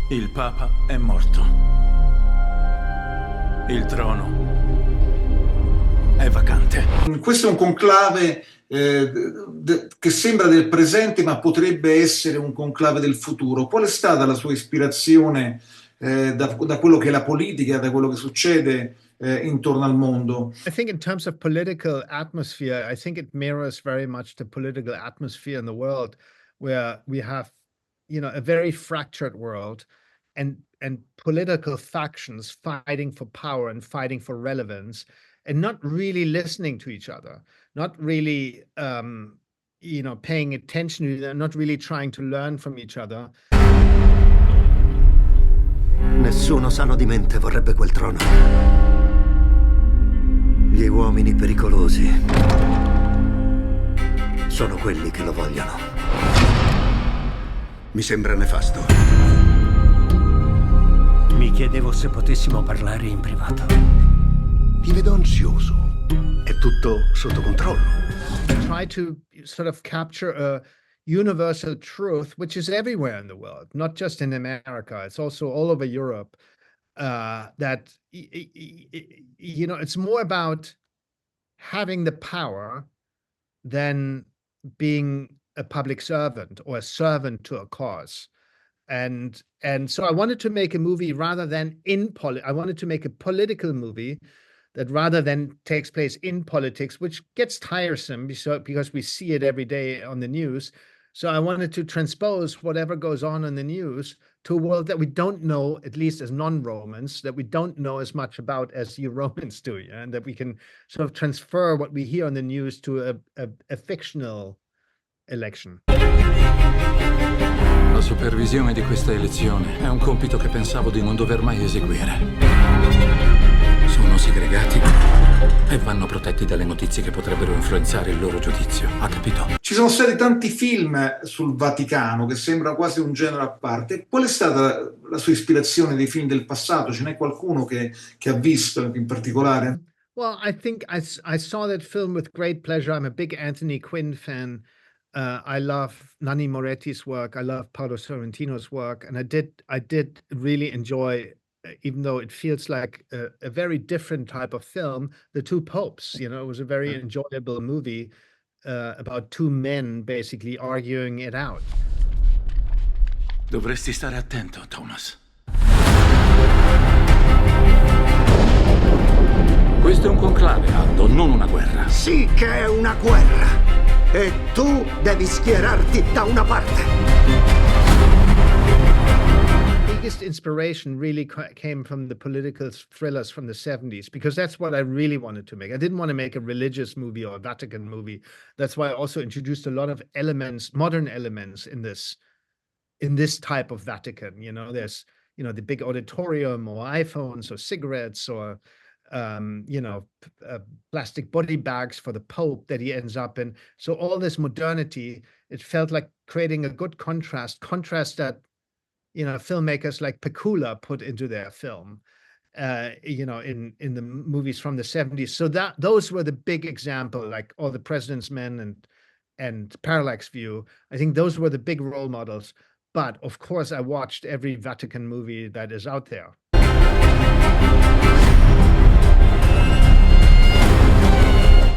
Il Papa è morto. Il trono è vacante. Questo è un conclave che sembra del presente, ma potrebbe essere un conclave del futuro. Qual è stata la sua ispirazione da quello che è la politica, da quello che succede intorno al mondo? I think in terms of political atmosphere, I think it mirrors very much the political atmosphere in the world, where we have, a very fractured world, and political factions fighting for power and fighting for relevance, and not really listening to each other, not really, paying attention, not really trying to learn from each other. Nessuno sano di mente vorrebbe quel trono. Gli uomini pericolosi sono quelli che lo vogliono. Mi sembra nefasto. Mi chiedevo se potessimo parlare in privato. Ti vedo ansioso. È tutto sotto controllo. Try to sort of capture a universal truth, which is everywhere in the world, not just in America. It's also all over Europe. That it's more about having the power than being a public servant or a servant to a cause. And so I wanted to make a movie rather than I wanted to make a political movie that rather than takes place in politics, which gets tiresome because we see it every day on the news. So I wanted to transpose whatever goes on in the news to a world that we don't know, at least as non-Romans, that we don't know as much about as you Romans do, yeah? And that we can sort of transfer what we hear on the news to a fictional election. La supervisione di questa elezione è un compito che pensavo di non dover mai eseguire. Sono segregati e vanno protetti dalle notizie che potrebbero influenzare il loro giudizio, ha capito? Ci sono stati tanti film sul Vaticano che sembra quasi un genere a parte. Qual è stata la sua ispirazione dei film del passato? Ce n'è qualcuno che ha visto in particolare? Well, I think I saw that film with great pleasure. I'm a big Anthony Quinn fan. I love Nanni Moretti's work. I love Paolo Sorrentino's work, and I did really enjoy, even though it feels like a very different type of film, The Two Popes. It was a very enjoyable movie about two men basically arguing it out. Dovresti stare attento, Thomas. Questo è un conclave, Aldo, non una guerra. Sì che è una guerra. E tu devi schierarti da una parte. Biggest inspiration really came from the political thrillers from the 70s, because that's what I really wanted to make. I didn't want to make a religious movie or a Vatican movie. That's why I also introduced a lot of elements, modern elements in this type of Vatican. There's, the big auditorium or iPhones or cigarettes or plastic body bags for the Pope that he ends up in. So all this modernity, it felt like creating a good contrast that, filmmakers like Pakula put into their film, in the movies from the 70s. So those were the big example, like All the President's Men and Parallax View. I think those were the big role models. But of course, I watched every Vatican movie that is out there.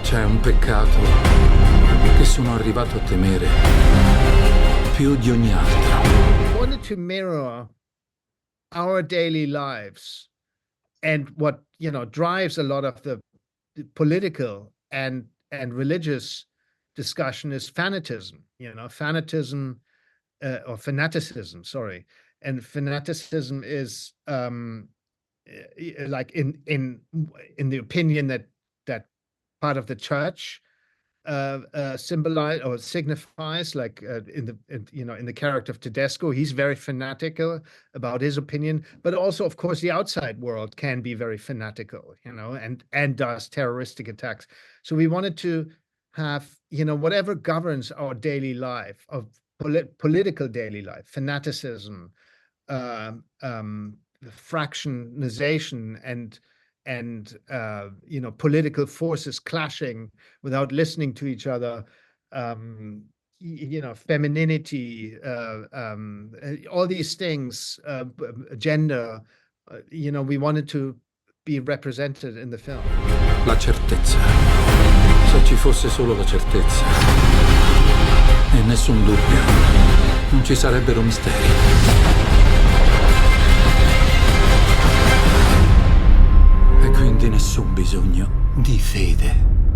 C'è un peccato che sono arrivato a temere più di ogni altro. I wanted to mirror our daily lives, and what drives a lot of the political and religious discussion is fanatism. Fanaticism, sorry. And fanaticism is like in the opinion that part of the church symbolize or signifies, like in the character of Tedesco, he's very fanatical about his opinion, but also, of course, the outside world can be very fanatical, and does terroristic attacks. So we wanted to have, whatever governs our daily life, of political daily life, fanaticism, fractionization, and political forces clashing without listening to each other, femininity, all these things, gender, we wanted to be represented in the film. La certezza. Se ci fosse solo la certezza e nessun dubbio, non ci sarebbero misteri. E quindi nessun bisogno di fede.